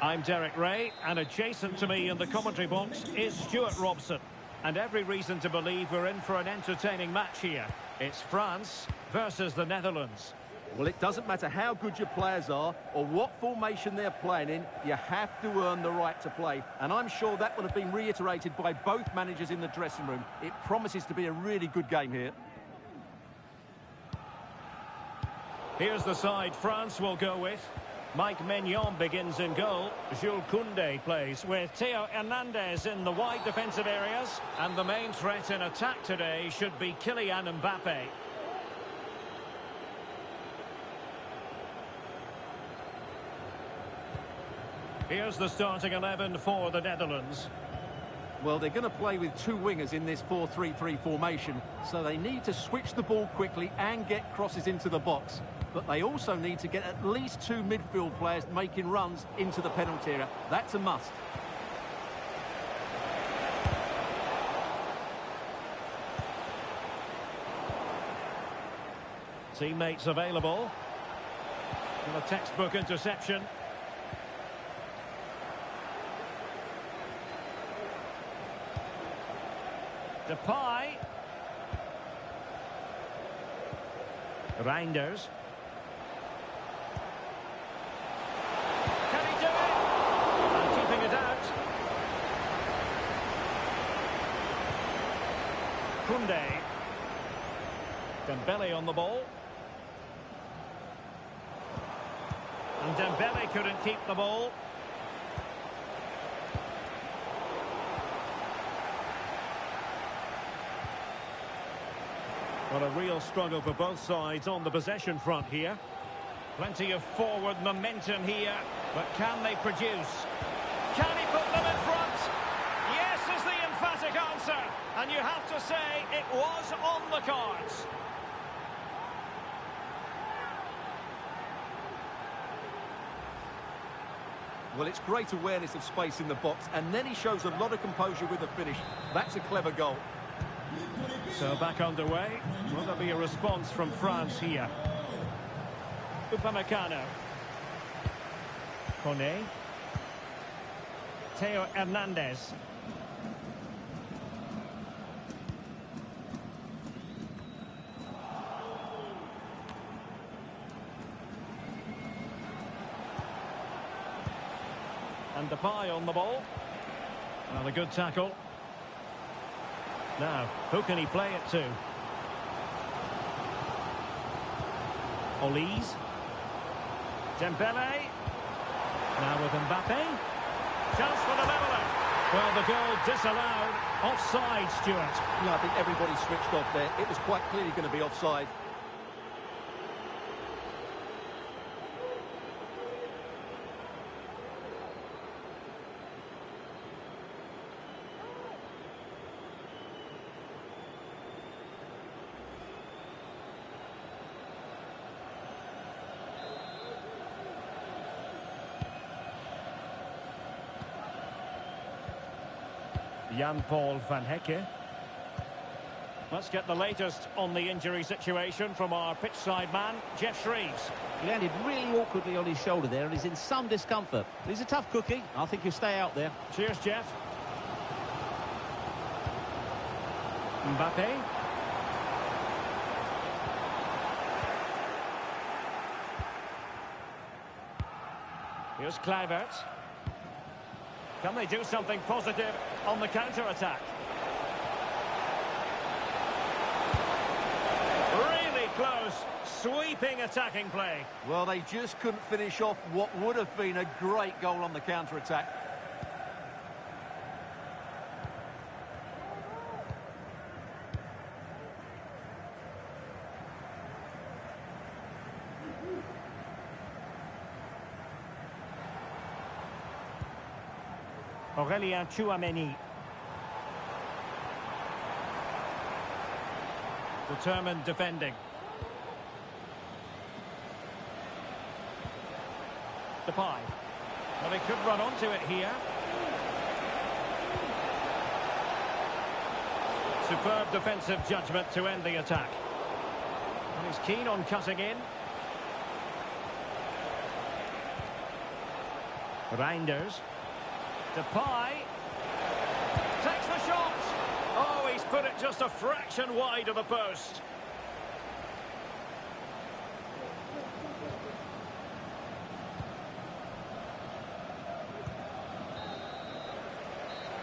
I'm Derek Ray, and adjacent to me in the commentary box is Stuart Robson. And every reason to believe we're in for an entertaining match here. It's France versus the Netherlands. Well, it doesn't matter how good your players are or what formation they're playing in, you have to earn the right to play. And I'm sure that will have been reiterated by both managers in the dressing room. It promises to be a really good game here. Here's the side France will go with. Mike Maignan begins in goal. Jules Koundé plays with Theo Hernandez in the wide defensive areas. And the main threat in attack today should be Kylian Mbappe. Here's the starting 11 for the Netherlands. Well, they're going to play with two wingers in this 4-3-3 formation, so they need to switch the ball quickly and get crosses into the box. But they also need to get at least two midfield players making runs into the penalty area. That's a must. Teammates available. And a textbook interception. Depay. Reinders. Can he do it? And keeping it out. Koundé. Dembele on the ball. And Dembele couldn't keep the ball. Well, a real struggle for both sides on the possession front here. Plenty of forward momentum here, but can they produce? Can he put them in front? Yes is the emphatic answer, and you have to say it was on the cards. Well, it's great awareness of space in the box, and then he shows a lot of composure with the finish. That's a clever goal. So back underway. Will there be a response from France here? Upamecano. Koné. Theo Hernandez. And Depay on the ball. Well, a good tackle. Now, who can he play it to? Olise. Dembele. Now with Mbappe. Chance for the leveller. Well, the goal disallowed. Offside, Stuart. No, I think everybody switched off there. It was quite clearly going to be offside. Jan-Paul van Hecke. Let's get the latest on the injury situation from our pitchside man, Jeff Shreves. He landed really awkwardly on his shoulder there and he's in some discomfort. He's a tough cookie. I think he'll stay out there. Cheers, Jeff. Mbappe. Here's Kluivert. Can they do something positive on the counter-attack? Really close, sweeping attacking play. Well, they just couldn't finish off what would have been a great goal on the counter-attack. Aurélien Tchouameni. Determined defending. Depay. Well, he could run onto it here. Superb defensive judgment to end the attack. And he's keen on cutting in. Reinders. Depay. Takes the shot. Oh, he's put it just a fraction wide of the post.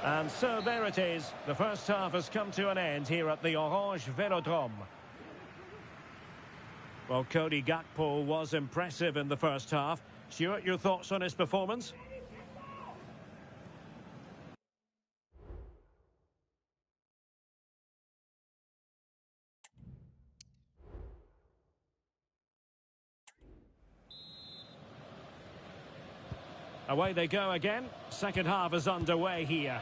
And so there it is. The first half has come to an end here at the Orange Velodrome. Well, Cody Gakpo was impressive in the first half. Stuart, your thoughts on his performance? Away they go again. Second half is underway here.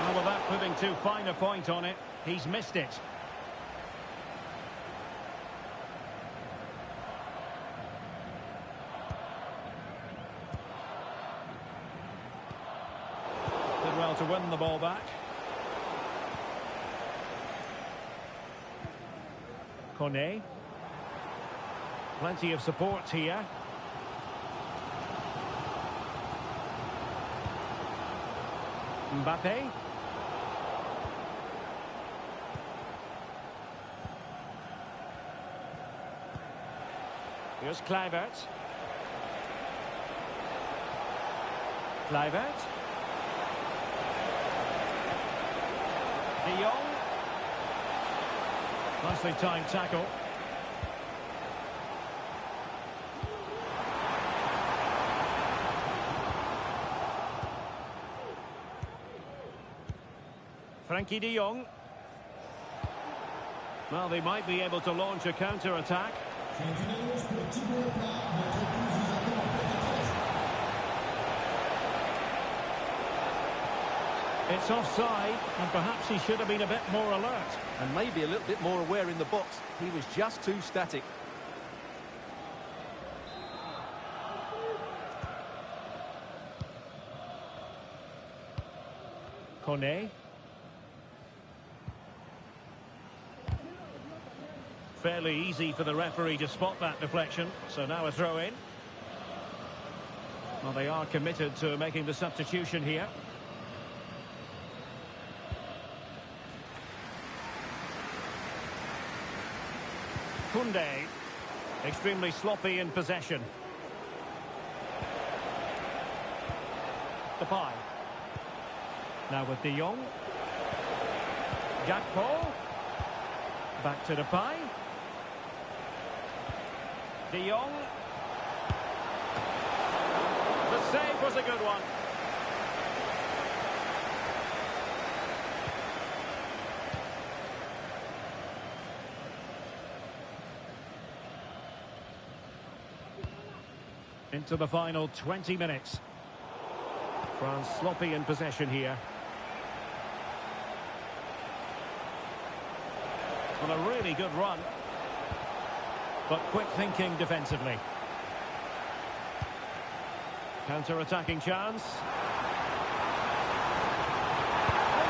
Well, without putting too fine a point on it, he's missed it. Did well to win the ball back. Kone. Plenty of support here. Mbappe. Here's Kluivert. Kluivert. De Jong. Nicely timed tackle. Frankie de Jong. Well, they might be able to launch a counter-attack. It's offside, and perhaps he should have been a bit more alert. And maybe a little bit more aware in the box. He was just too static. Kone. Fairly easy for the referee to spot that deflection, so now a throw-in. Well, they are committed to making the substitution here. Koundé, extremely sloppy in possession. Depay. Now with De Jong. Gakpo. Back to Depay. De Jong. The save was a good one. Into the final 20 minutes. France sloppy in possession here. On a really good run. But quick thinking defensively. Counter-attacking chance.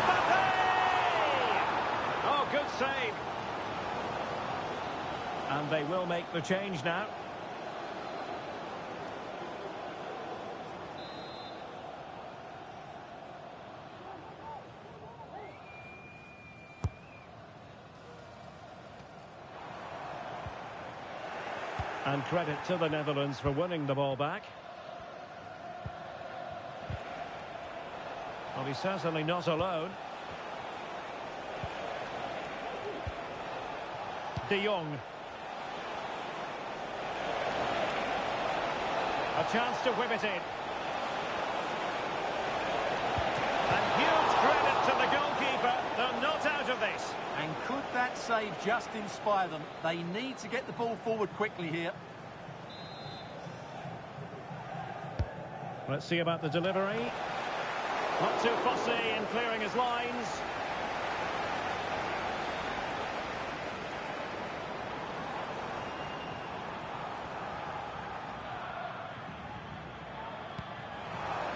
Mbappe! Oh, good save. And they will make the change now. And credit to the Netherlands for winning the ball back. Well, he's certainly not alone. De Jong. A chance to whip it in. And huge credit to the goalkeeper. They're not out of this. And could that save just inspire them? They need to get the ball forward quickly here. Let's see about the delivery. Not too fussy in clearing his lines.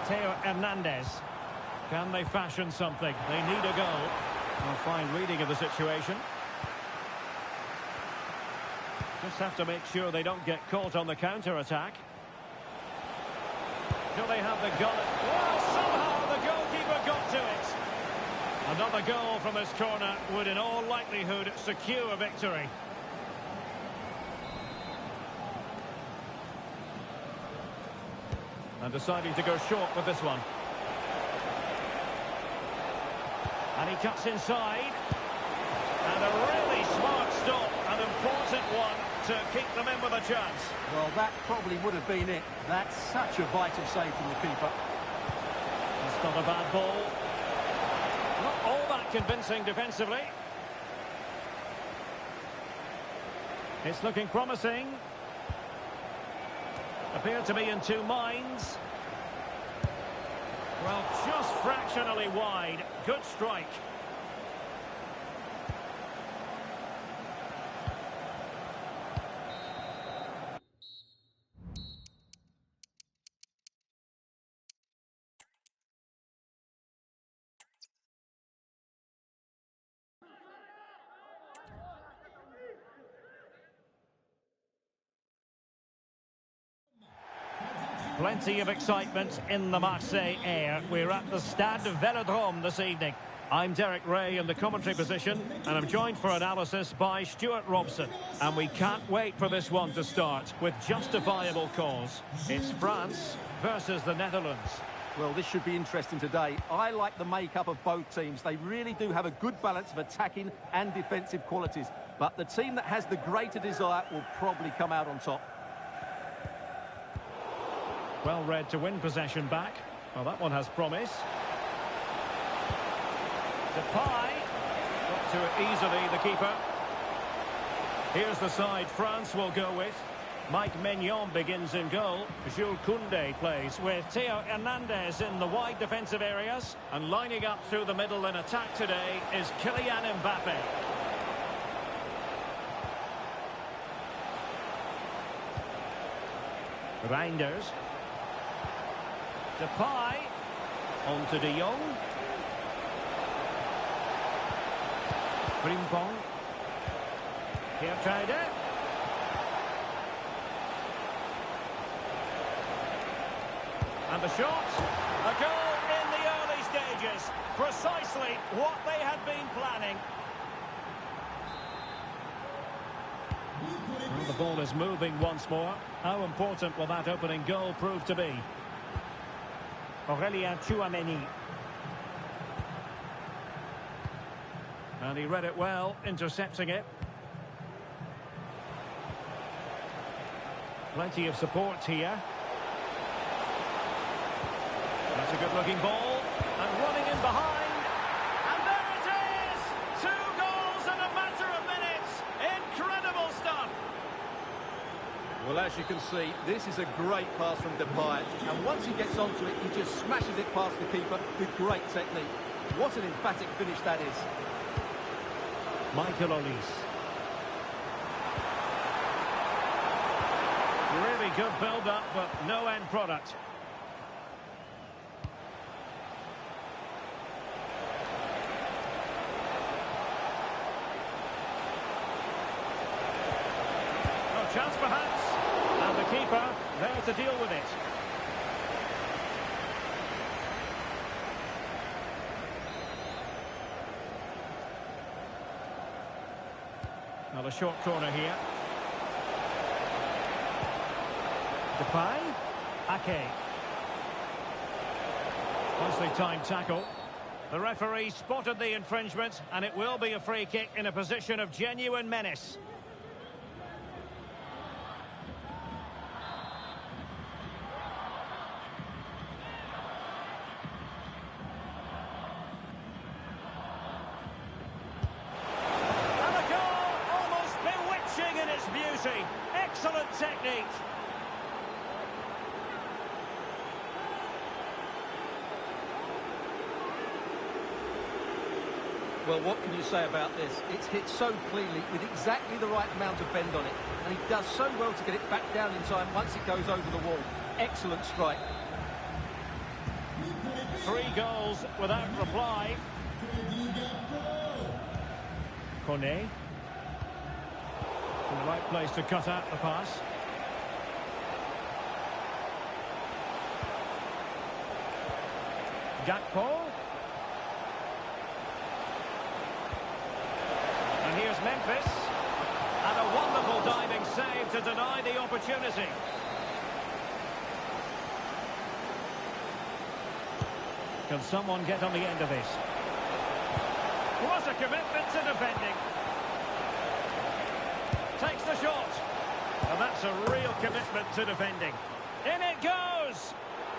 Theo Hernandez. Can they fashion something? They need a goal. A fine reading of the situation. Just have to make sure they don't get caught on the counter-attack. Do they have the gun? Well, somehow the goalkeeper got to it. Another goal from this corner would in all likelihood secure victory. And deciding to go short with this one. And he cuts inside. And a really smart stop, an important one to keep them in with a chance. Well, that probably would have been it. That's such a vital save from the keeper. That's not a bad ball. Not all that convincing defensively. It's looking promising. Appear to be in two minds. Well, just fractionally wide. Good strike. Plenty of excitement in the Marseille air. We're at the Stade Vélodrome this evening. I'm Derek Ray in the commentary position, and I'm joined for analysis by Stuart Robson. And we can't wait for this one to start with justifiable cause. It's France versus the Netherlands. Well, this should be interesting today. I like the makeup of both teams. They really do have a good balance of attacking and defensive qualities. But the team that has the greater desire will probably come out on top. Well read to win possession back. Well, that one has promise. Depay. Got to it easily, the keeper. Here's the side France will go with. Mike Maignan begins in goal. Jules Koundé plays with Theo Hernandez in the wide defensive areas. And lining up through the middle in attack today is Kylian Mbappe. Reinders. Depay. On to De Jong. Frimpong. Geertruiden. And the shot. A goal in the early stages. Precisely what they had been planning. Well, the ball is moving once more. How important will that opening goal prove to be? Aurélien Tchouaméni. And he read it well, intercepting it. Plenty of support here. That's a good-looking ball. And running in behind. And there it is! 2 goals in a matter of minutes. Incredible stuff. Well, as you can see, this is a great pass from Depay. And once he gets onto it, he just smashes it past the keeper with great technique. What an emphatic finish that is. Michael Olise. Really good build-up, but no end product. No chance perhaps. And the keeper there to deal with it. Now a short corner here. Depay. Ake. Nicely timed tackle. The referee spotted the infringement, and it will be a free kick in a position of genuine menace. Beauty. Excellent technique. Well, what can you say about this? It's hit so cleanly with exactly the right amount of bend on it. And he does so well to get it back down in time once it goes over the wall. Excellent strike. 3 goals without reply. Kone. In the right place to cut out the pass. Gakpo. And here's Memphis. And a wonderful diving save to deny the opportunity. Can someone get on the end of this? What a commitment to defending. Takes the shot. And that's a real commitment to defending. In it goes!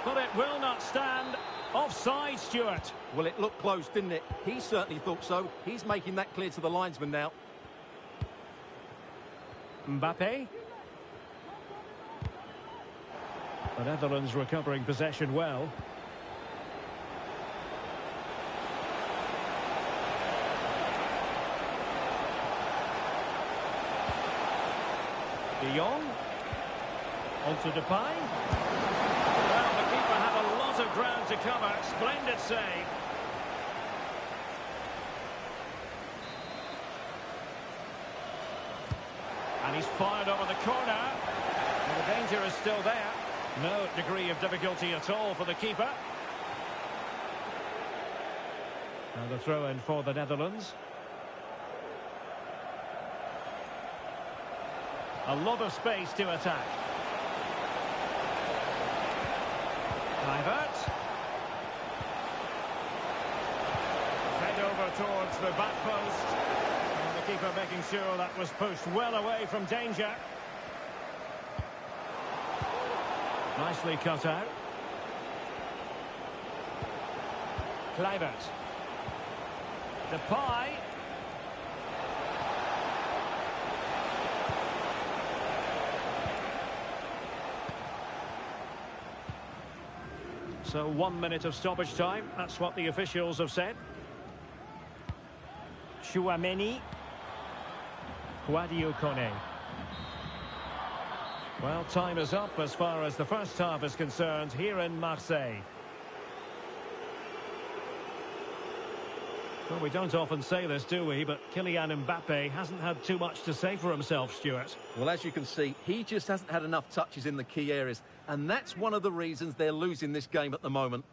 But it will not stand. Offside, Stuart. Well, it looked close, didn't it? He certainly thought so. He's making that clear to the linesman now. Mbappe. The Netherlands recovering possession well. De Jong. Onto Depay. Well, the keeper had a lot of ground to cover. Splendid save. And he's fired over the corner. And the danger is still there. No degree of difficulty at all for the keeper. And the throw-in for the Netherlands. A lot of space to attack. Kluivert. Fed over towards the back post. And the keeper making sure that was pushed well away from danger. Nicely cut out. Kluivert. Depay. So 1 minute of stoppage time. That's what the officials have said. Chouameni. Kone. Well, time is up as far as the first half is concerned here in Marseille. Well, we don't often say this, do we? But Kylian Mbappe hasn't had too much to say for himself, Stuart. Well, as you can see, he just hasn't had enough touches in the key areas. And that's one of the reasons they're losing this game at the moment.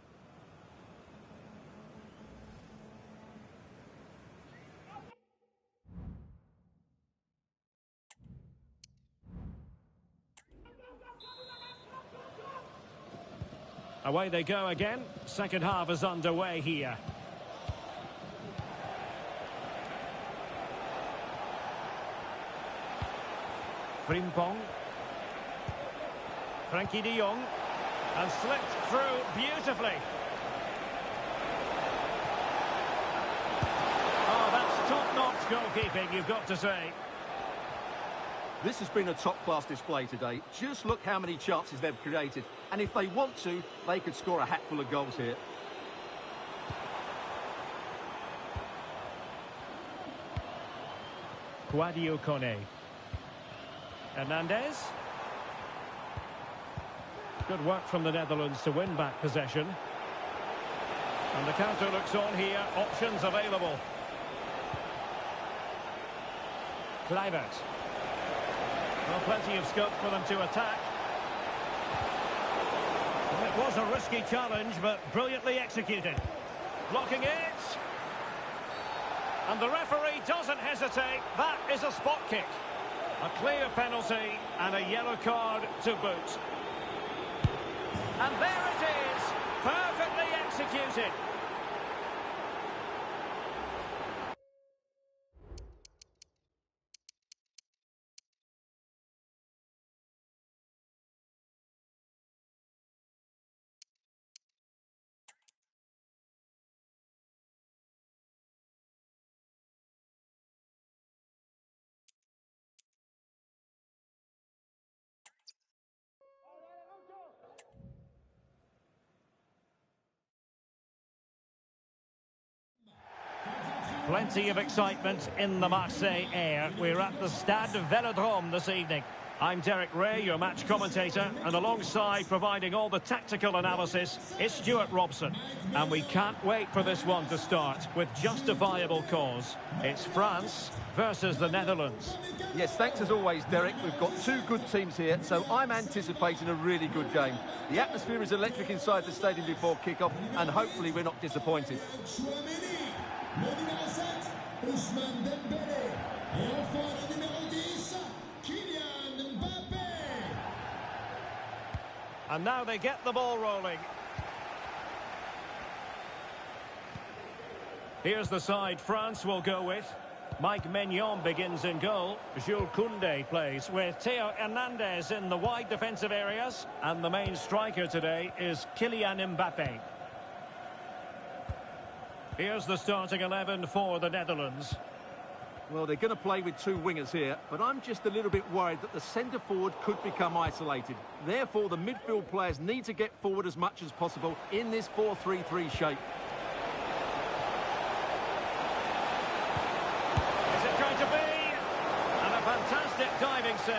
Away they go again. Second half is underway here. Frimpong. Frankie de Jong. And slipped through beautifully. Oh, that's top-notch goalkeeping, you've got to say. This has been a top-class display today. Just look how many chances they've created. And if they want to, they could score a hatful of goals here. Kone. Hernandez. Good work from the Netherlands to win back possession. And the counter looks on here. Options available. Kluivert. Well, plenty of scope for them to attack. Well, it was a risky challenge, but brilliantly executed. Blocking it. And the referee doesn't hesitate. That is a spot kick. A clear penalty and a yellow card to boot. And there it is. Perfectly executed. Plenty of excitement in the Marseille air. We're at the Stade Vélodrome this evening. I'm Derek Ray, your match commentator, and alongside providing all the tactical analysis is Stuart Robson. And we can't wait for this one to start with justifiable cause. It's France versus the Netherlands. Yes, thanks as always, Derek. We've got two good teams here, so I'm anticipating a really good game. The atmosphere is electric inside the stadium before kick-off, and hopefully we're not disappointed. And now they get the ball rolling. Here's the side France will go with. Mike Maignan begins in goal. Jules Koundé plays with Theo Hernandez in the wide defensive areas. And the main striker today is Kylian Mbappé. Here's the starting 11 for the Netherlands. Well, they're going to play with two wingers here, but I'm just a little bit worried that the centre-forward could become isolated. Therefore, the midfield players need to get forward as much as possible in this 4-3-3 shape. Is it going to be? And a fantastic diving save.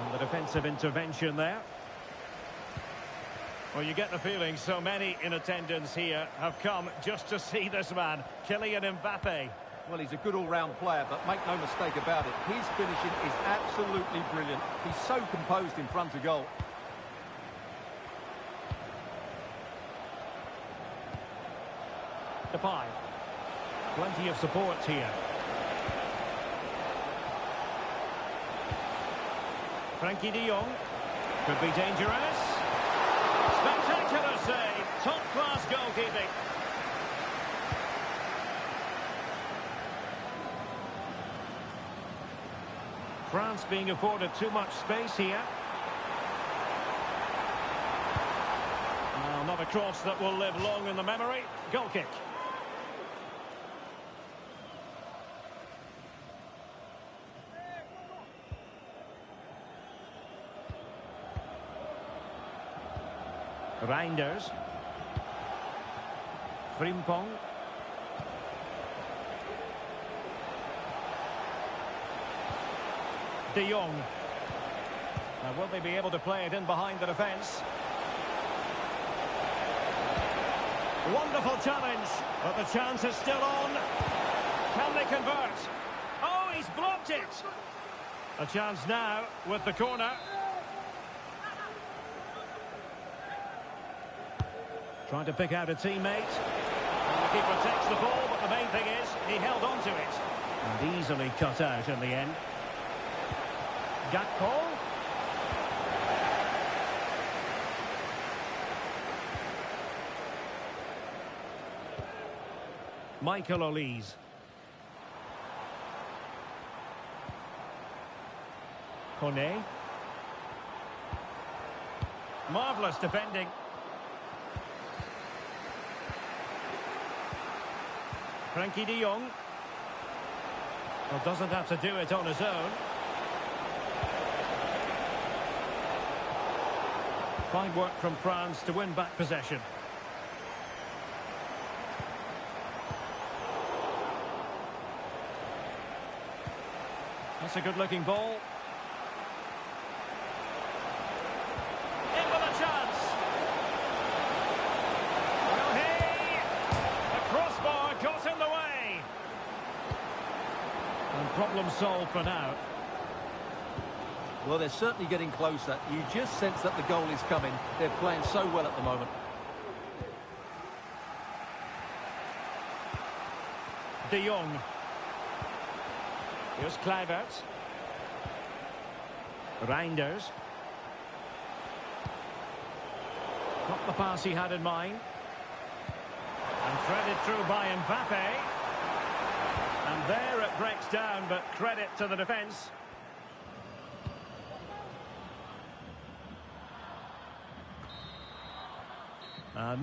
And the defensive intervention there. Well, you get the feeling so many in attendance here have come just to see this man, Kylian Mbappé. Well, he's a good all-round player, but make no mistake about it, his finishing is absolutely brilliant. He's so composed in front of goal. Depay. Plenty of support here. Frankie de Jong. Could be dangerous. Spectacular save. Top-class goalkeeping. France being afforded too much space here. Well, not a cross that will live long in the memory. Goal kick. Reinders. Frimpong. De Jong. Now, will they be able to play it in behind the defence? Wonderful challenge, but the chance is still on. Can they convert? Oh, he's blocked it. A chance now with the corner. Trying to pick out a teammate. And the keeper takes the ball, but the main thing is he held on to it. And easily cut out in the end. Gakpo. Michael Olise. Kone. Marvellous defending. Frankie de Jong. Well, doesn't have to do it on his own. Fine work from France to win back possession. That's a good-looking ball. In with a chance. Well, hey! The crossbar got in the way. And problem solved for now. Well, they're certainly getting closer. You just sense that the goal is coming. They're playing so well at the moment. De Jong. Here's Kluivert. Reinders. Got the pass he had in mind. And threaded through by Mbappé. And there it breaks down, but credit to the defence.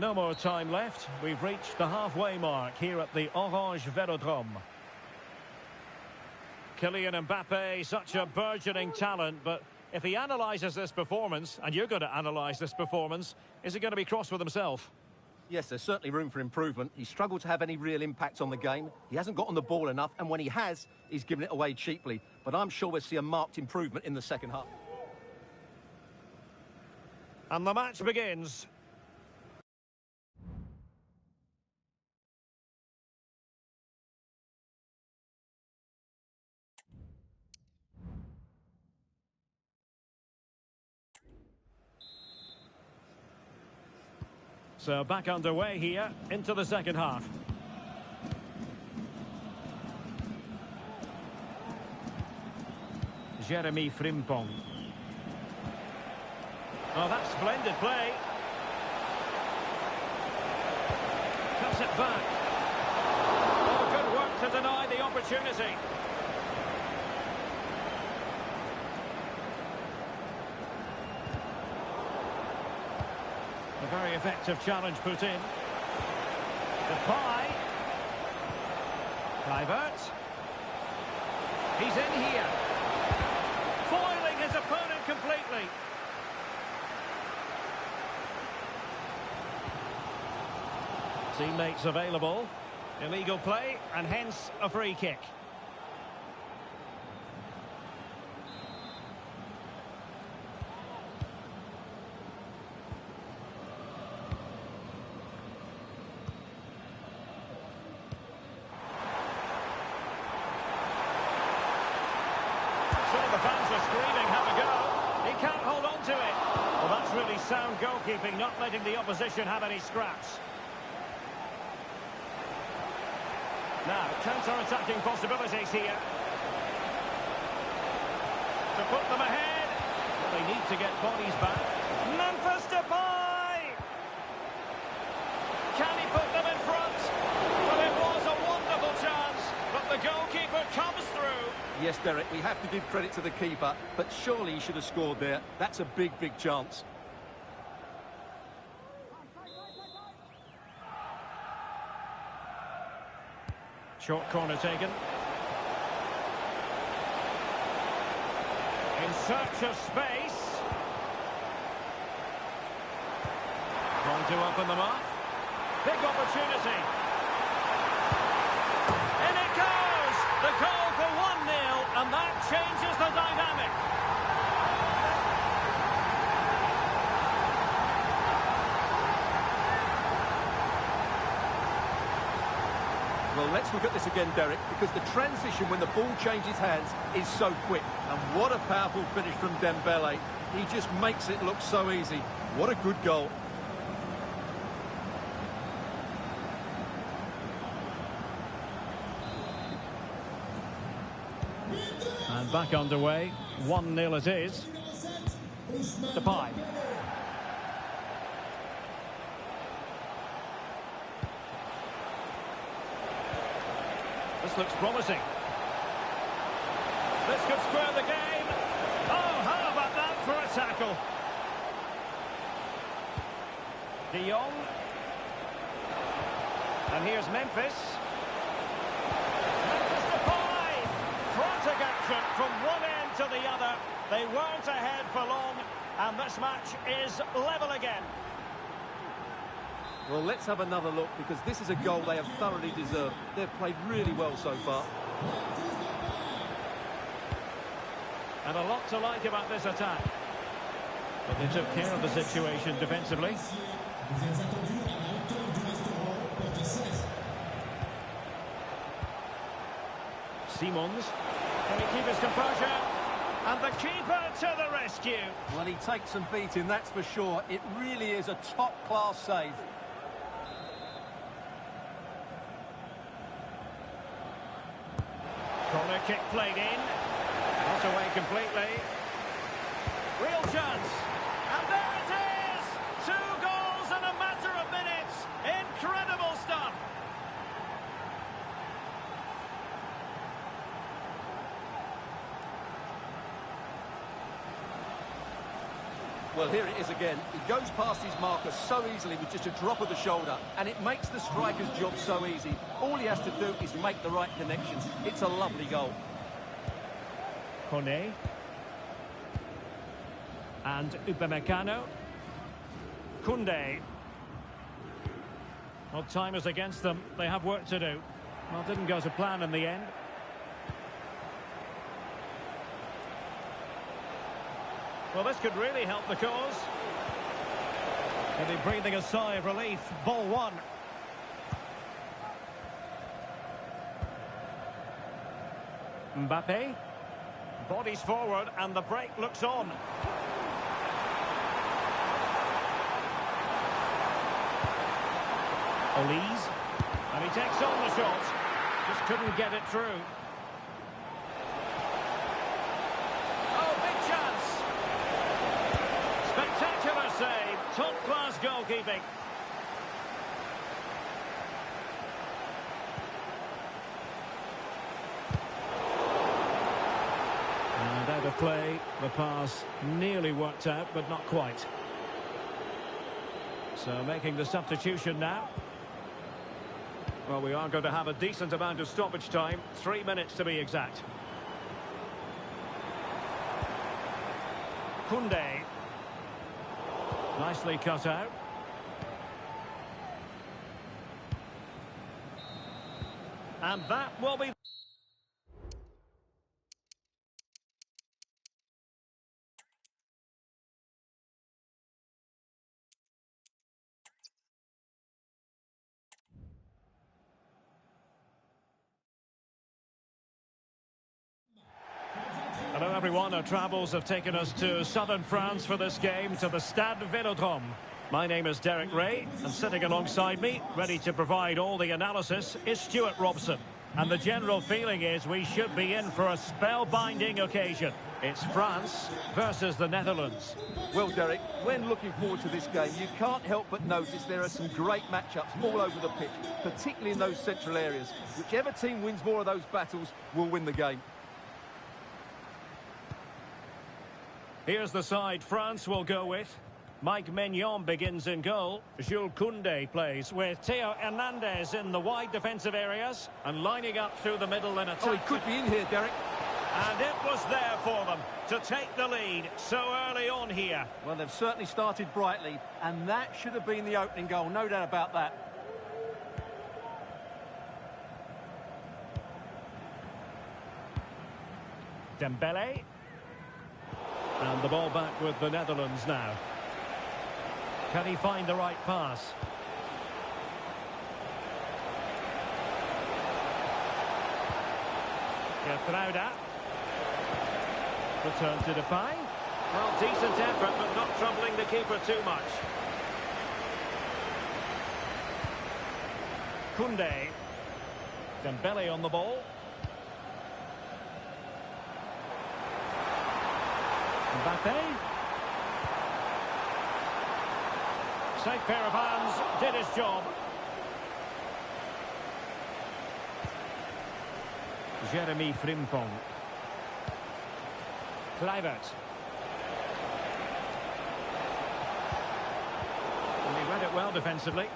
No more time left. We've reached the halfway mark here at the Orange Velodrome. Kylian Mbappé, such a burgeoning talent, but if he analyses this performance, and you're going to analyse this performance, is he going to be cross with himself? Yes, there's certainly room for improvement. He's struggled to have any real impact on the game. He hasn't got on the ball enough, and when he has, he's given it away cheaply. But I'm sure we'll see a marked improvement in the second half. And the match begins. So back underway here into the second half. Jeremy Frimpong. Oh, that's splendid play. Cuts it back. Oh, good work to deny the opportunity. A very effective challenge put in. Depay. Kluivert. He's in here. Foiling his opponent completely. Teammates available. Illegal play and hence a free kick. The fans are screaming, have a go. He can't hold on to it. Well, that's really sound goalkeeping, not letting the opposition have any scraps. Now, counter-attacking possibilities here. To put them ahead. Well, they need to get bodies back. Memphis Depay! Can he put them in front? Well, it was a wonderful chance, but the goalkeeper comes through. Yes, Derek, we have to give credit to the keeper, but surely he should have scored there. That's a big, big chance. Short corner taken. In search of space. Trying to open them up. Big opportunity. In it goes! The goal for 1-0, and that changes the dynamic. Well, let's look at this again, Derek, because the transition when the ball changes hands is so quick. And what a powerful finish from Dembele. He just makes it look so easy. What a good goal. And back underway. 1-0 it is. Depay. This looks promising. This could square the game. Oh, how about that for a tackle? De Jong. And here's Memphis. Memphis Depay. Frantic action from one end to the other. They weren't ahead for long, and this match is level again. Well, let's have another look, because this is a goal they have thoroughly deserved. They've played really well so far. And a lot to like about this attack. But they took care of the situation defensively. Simons. Can he keep his composure? And the keeper to the rescue. Well, he takes some beating, that's for sure. It really is a top-class save. Corner kick played in. Not away completely. Real chance. And there it is! 2 goals in a matter of minutes. Incredible stuff. Well, here it is again. He goes past his marker so easily with just a drop of the shoulder, and it makes the striker's job so easy. All he has to do is make the right connections. It's a lovely goal. Kone. And Upamecano. Koundé. Well, time is against them. They have work to do. Well, didn't go to plan in the end. Well, this could really help the cause. Maybe breathing a sigh of relief. Ball one. Mbappe. Bodies forward and the break looks on. Olise. And he takes on the shot. Just couldn't get it through. Oh, big chance. Spectacular save. Top-class goalkeeping. And out of play, the pass nearly worked out, but not quite. So making the substitution now. Well, we are going to have a decent amount of stoppage time. 3 minutes to be exact. Koundé. Nicely cut out. And that will be... Hello everyone, our travels have taken us to southern France for this game, to the Stade Vélodrome. My name is Derek Ray, and sitting alongside me, ready to provide all the analysis, is Stuart Robson. And the general feeling is we should be in for a spellbinding occasion. It's France versus the Netherlands. Well, Derek, when looking forward to this game, you can't help but notice there are some great matchups all over the pitch, particularly in those central areas. Whichever team wins more of those battles will win the game. Here's the side France will go with. Mike Maignan begins in goal. Jules Koundé plays with Theo Hernandez in the wide defensive areas and lining up through the middle in attack. Oh, he could be in here, Derek. And it was there for them to take the lead so early on here. Well, they've certainly started brightly, and that should have been the opening goal, no doubt about that. Dembele. And the ball back with the Netherlands now. Can he find the right pass? Gertruida. Return to Depay. Well, decent effort, but not troubling the keeper too much. Koundé. Dembele on the ball. Mbappe. Safe pair of hands, did his job. Jeremy Frimpong. Kluivert. And he read it well defensively.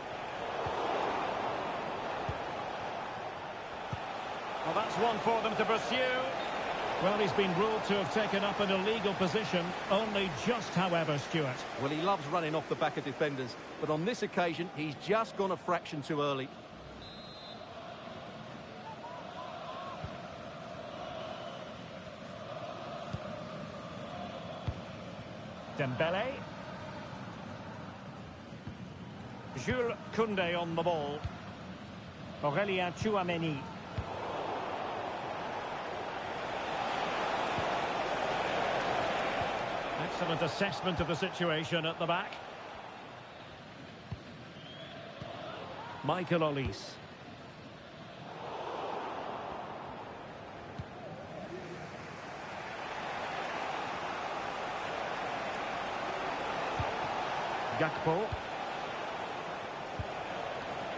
Well, that's one for them to pursue. Well, he's been ruled to have taken up an illegal position, only just, however, Stuart. Well, he loves running off the back of defenders, but on this occasion, he's just gone a fraction too early. Dembele. Jules Koundé on the ball. Aurélien Tchouaméni. Excellent assessment of the situation at the back. Michael Olise. Gakpo.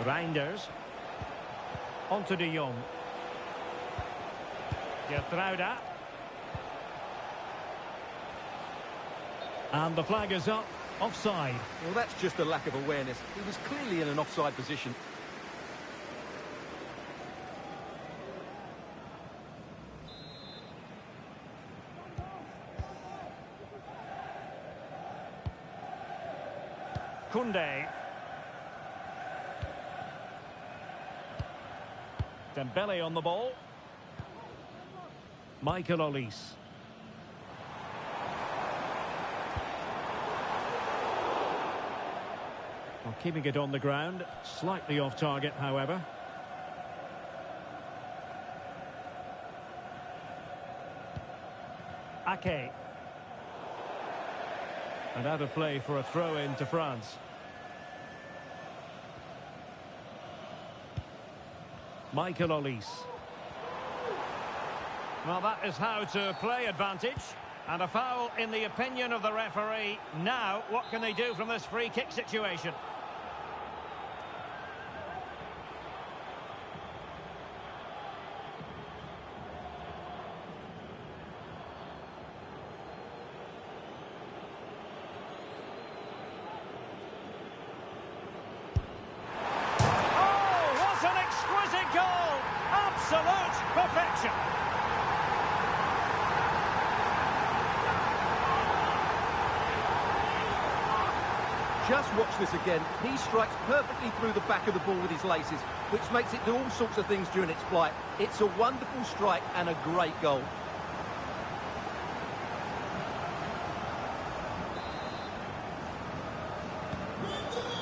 Reinders. Onto de Jong. Gertruida. And the flag is up. Offside. Well, that's just a lack of awareness. He was clearly in an offside position. Koundé. Dembele on the ball. Michael Olise. Well, keeping it on the ground, slightly off target, however. Ake. And out of play for a throw-in to France. Michael Olise. Well, that is how to play advantage. And a foul in the opinion of the referee. Now, what can they do from this free kick situation? Oh, what an exquisite goal! Absolute perfection! Just watch this again. He strikes perfectly through the back of the ball with his laces, which makes it do all sorts of things during its flight. It's a wonderful strike and a great goal.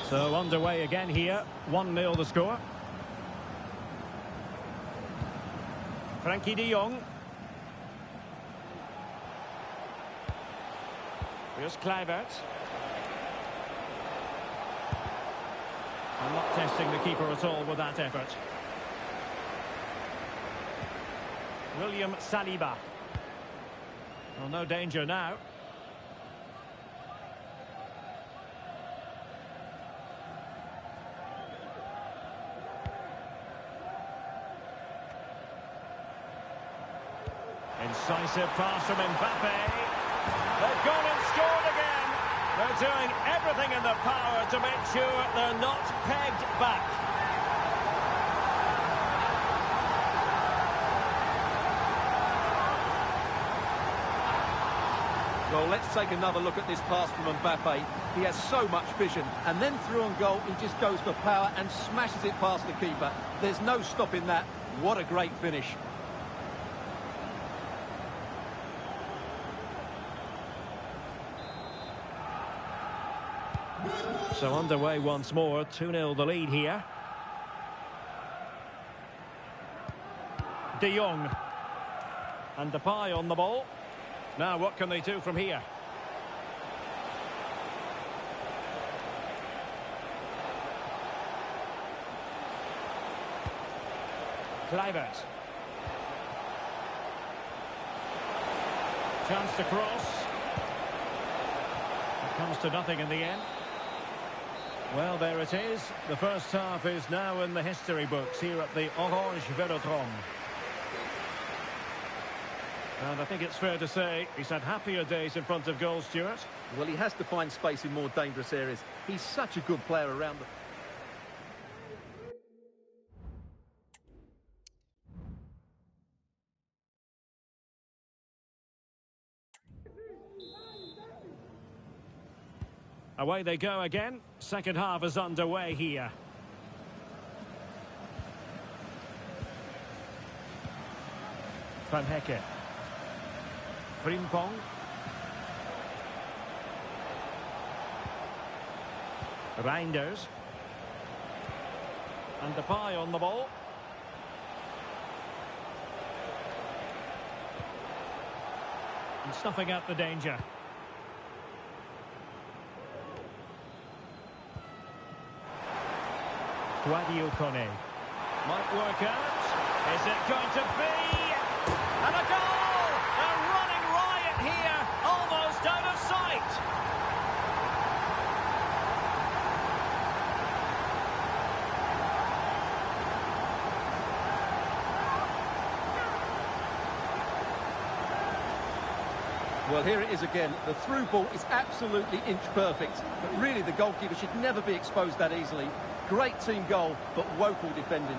So underway again here. 1-0 the score. Frankie de Jong. Here's Kluivert. And not testing the keeper at all with that effort. William Saliba. Well, no danger now. Incisive pass from Mbappe. They've gone and scored again. They're doing everything in their power to make sure they're not pegged back. Well, let's take another look at this pass from Mbappe. He has so much vision, and then through on goal, he just goes for power and smashes it past the keeper. There's no stopping that. What a great finish. So underway once more, 2-0 the lead here. De Jong. And Depay on the ball. Now what can they do from here? Kluivert. Chance to cross. It comes to nothing in the end. Well, there it is. The first half is now in the history books here at the Orange Velodrome. And I think it's fair to say he's had happier days in front of goal, Stuart. Well, he has to find space in more dangerous areas. He's such a good player around them. Away they go again. Second half is underway here. Van Hecke. Frimpong. Reinders. And Depay on the ball. And snuffing out the danger. Guadio Kone. Might work out. Is it going to be? And a goal! A running riot here, almost out of sight. Well, here it is again. The through ball is absolutely inch perfect, but really the goalkeeper should never be exposed that easily. Great team goal, but woeful defending.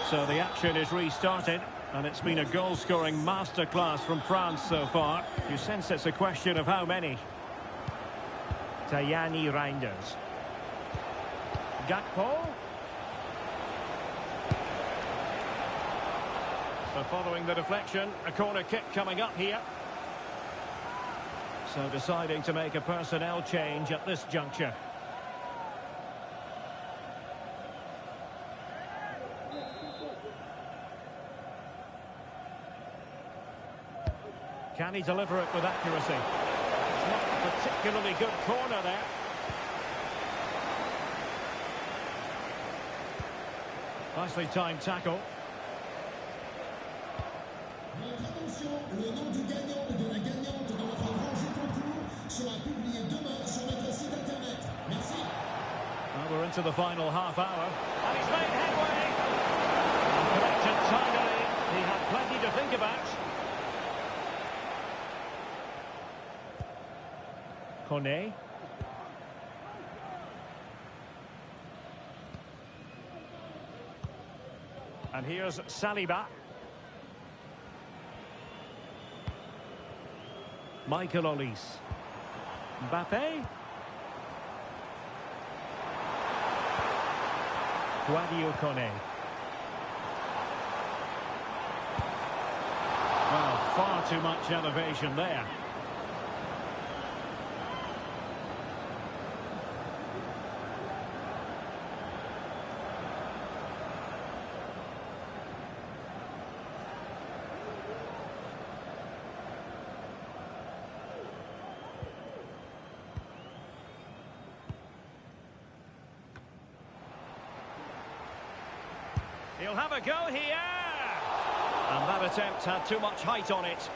So the action is restarted. And it's been a goal-scoring masterclass from France so far. You sense it's a question of how many. Tajani Reinders. Gakpo. So following the deflection, a corner kick coming up here. So deciding to make a personnel change at this juncture. Can he deliver it with accuracy? It's not a particularly good corner there. Nicely timed tackle. Le nom du gagnant ou de la gagnante de notre grand jeu concours sera publié demain sur notre site internet. Merci. Well, we're into the final half hour. And he's made headway. Connected tidily. He had plenty to think about. Kone. And here's Saliba. Michael Olise. Mbappe. Guadio Kone. Well, far too much elevation there. He'll have a go here. And that attempt had too much height on it.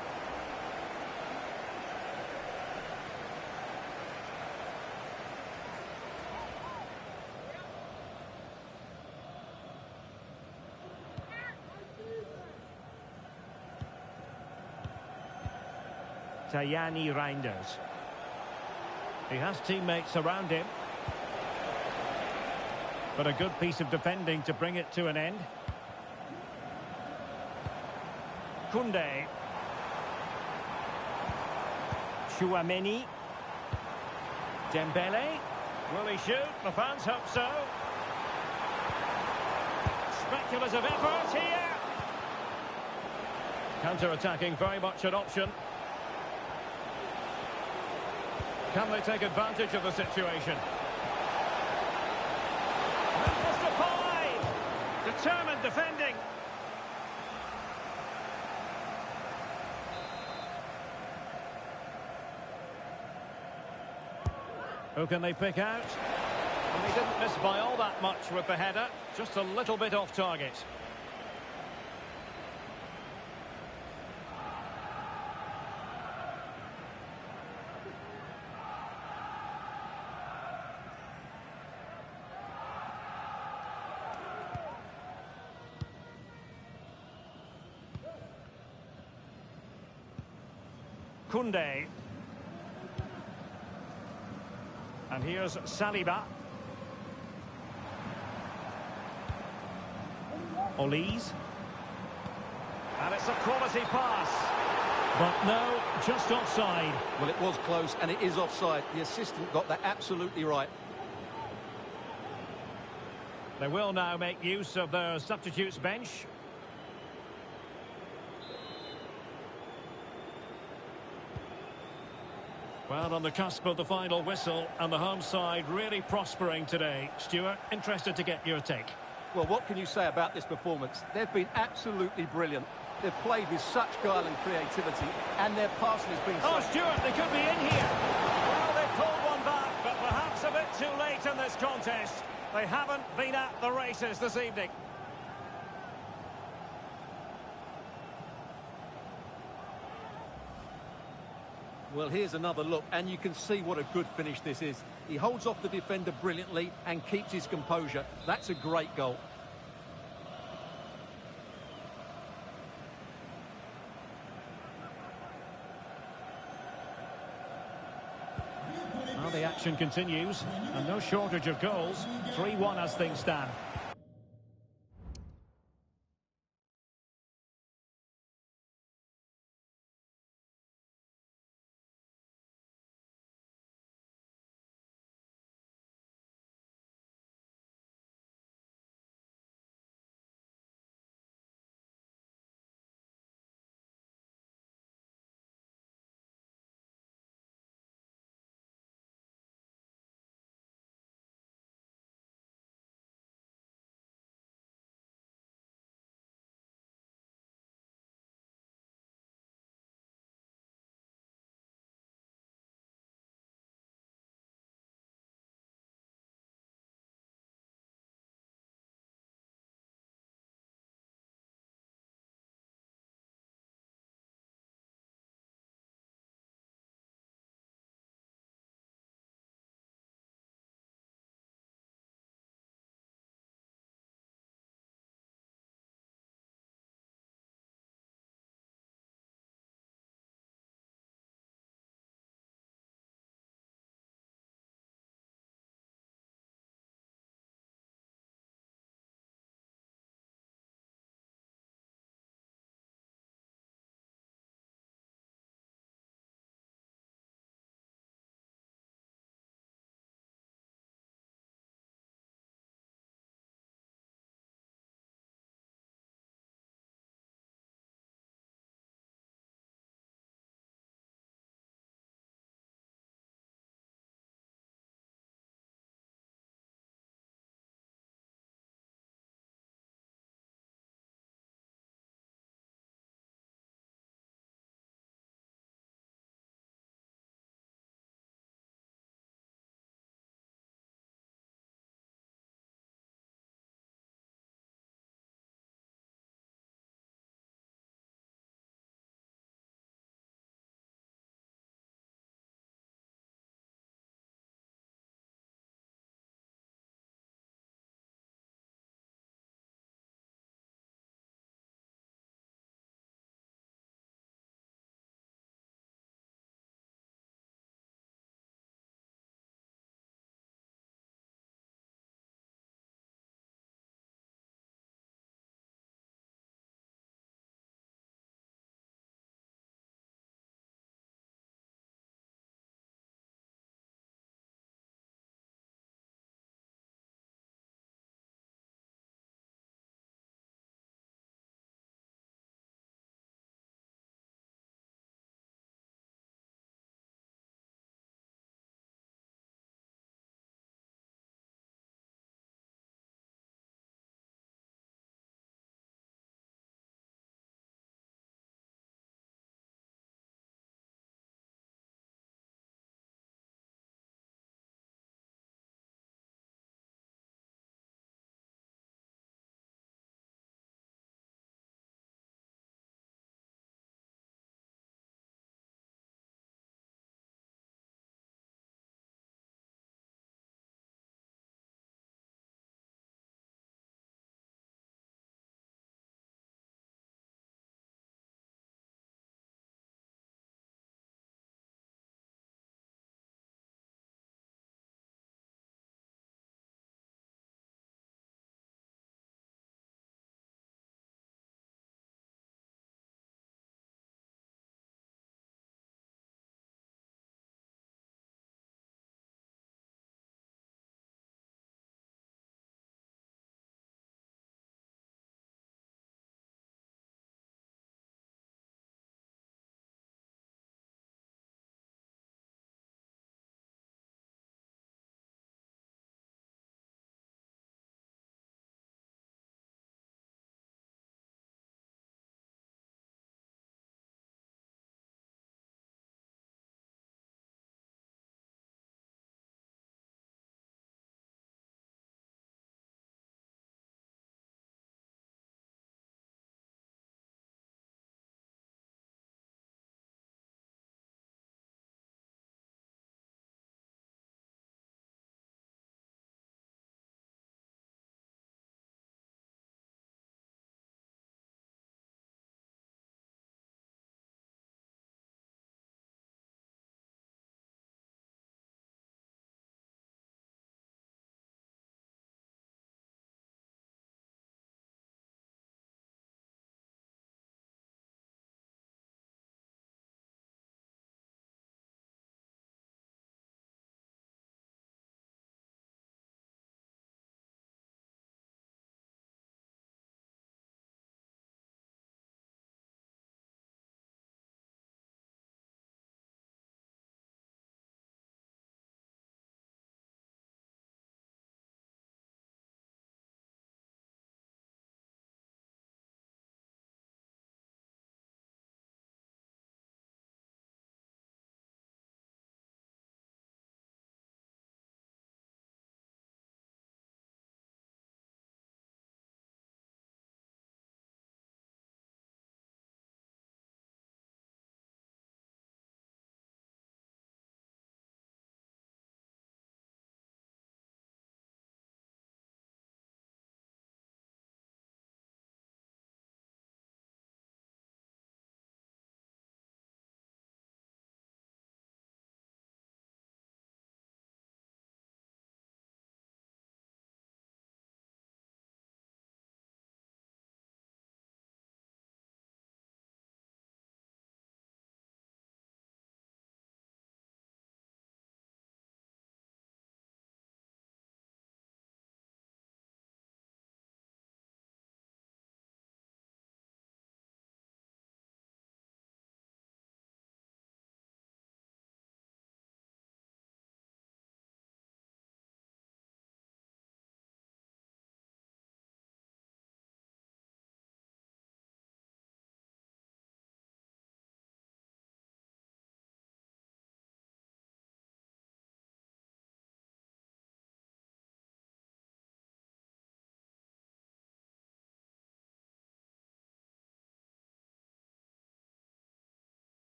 Tajani Reinders. He has teammates around him. But a good piece of defending to bring it to an end. Koundé. Chouameni. Dembele. Will he shoot? The fans hope so. Speculative effort here. Counter-attacking, very much an option. Can they take advantage of the situation? Determined defending. Who can they pick out? And they didn't miss by all that much with the header. Just a little bit off target. Koundé. And here's Saliba. Olise. And it's a quality pass. But no, just offside. Well, it was close, and it is offside. The assistant got that absolutely right. They will now make use of their substitutes bench. Well, on the cusp of the final whistle, and the home side really prospering today. Stuart, interested to get your take. Well, what can you say about this performance? They've been absolutely brilliant. They've played with such guile and creativity, and their passing has been... Oh, Stuart, they could be in here. Well, they've pulled one back, but perhaps a bit too late in this contest. They haven't been at the races this evening. Well, here's another look, and you can see what a good finish this is. He holds off the defender brilliantly and keeps his composure. That's a great goal. Well, the action continues, and no shortage of goals. 3-1 as things stand.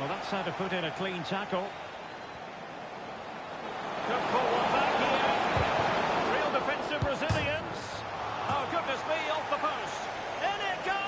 Well, that's how to put in a clean tackle. Good pull one back here. Real defensive resilience. Oh, goodness me, off the post. In it goes!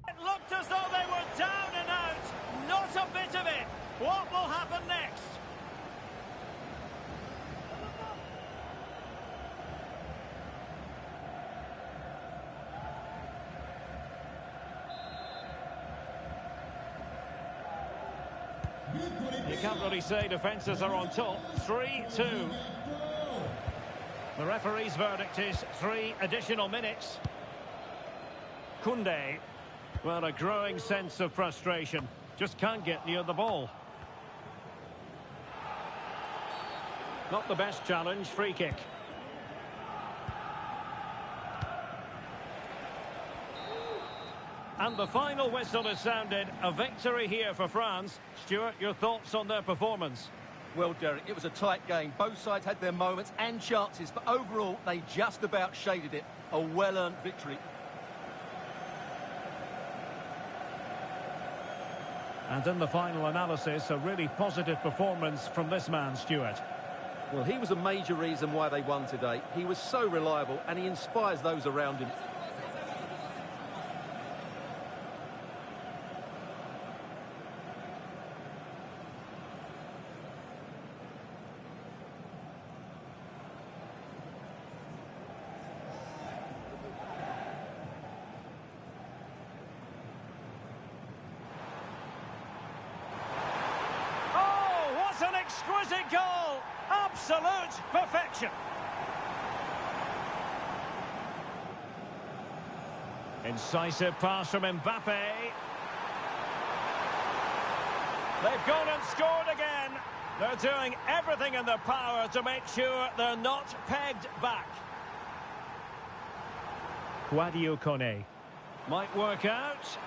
It looked as though they were down and out. Not a bit of it. What will happen next? You can't really say defences are on top. 3-2. The referee's verdict is 3 additional minutes. Koundé. Well, a growing sense of frustration. Just can't get near the ball. Not the best challenge. Free kick. And the final whistle is sounded. A victory here for France. Stuart, your thoughts on their performance? Well, Derek, it was a tight game. Both sides had their moments and chances, but overall, they just about shaded it. A well-earned victory. And in the final analysis, a really positive performance from this man, Stuart. Well, he was a major reason why they won today. He was so reliable, and he inspires those around him. Exquisite goal! Absolute perfection! Incisive pass from Mbappe. They've gone and scored again. They're doing everything in their power to make sure they're not pegged back. Sadio Kone. Might work out.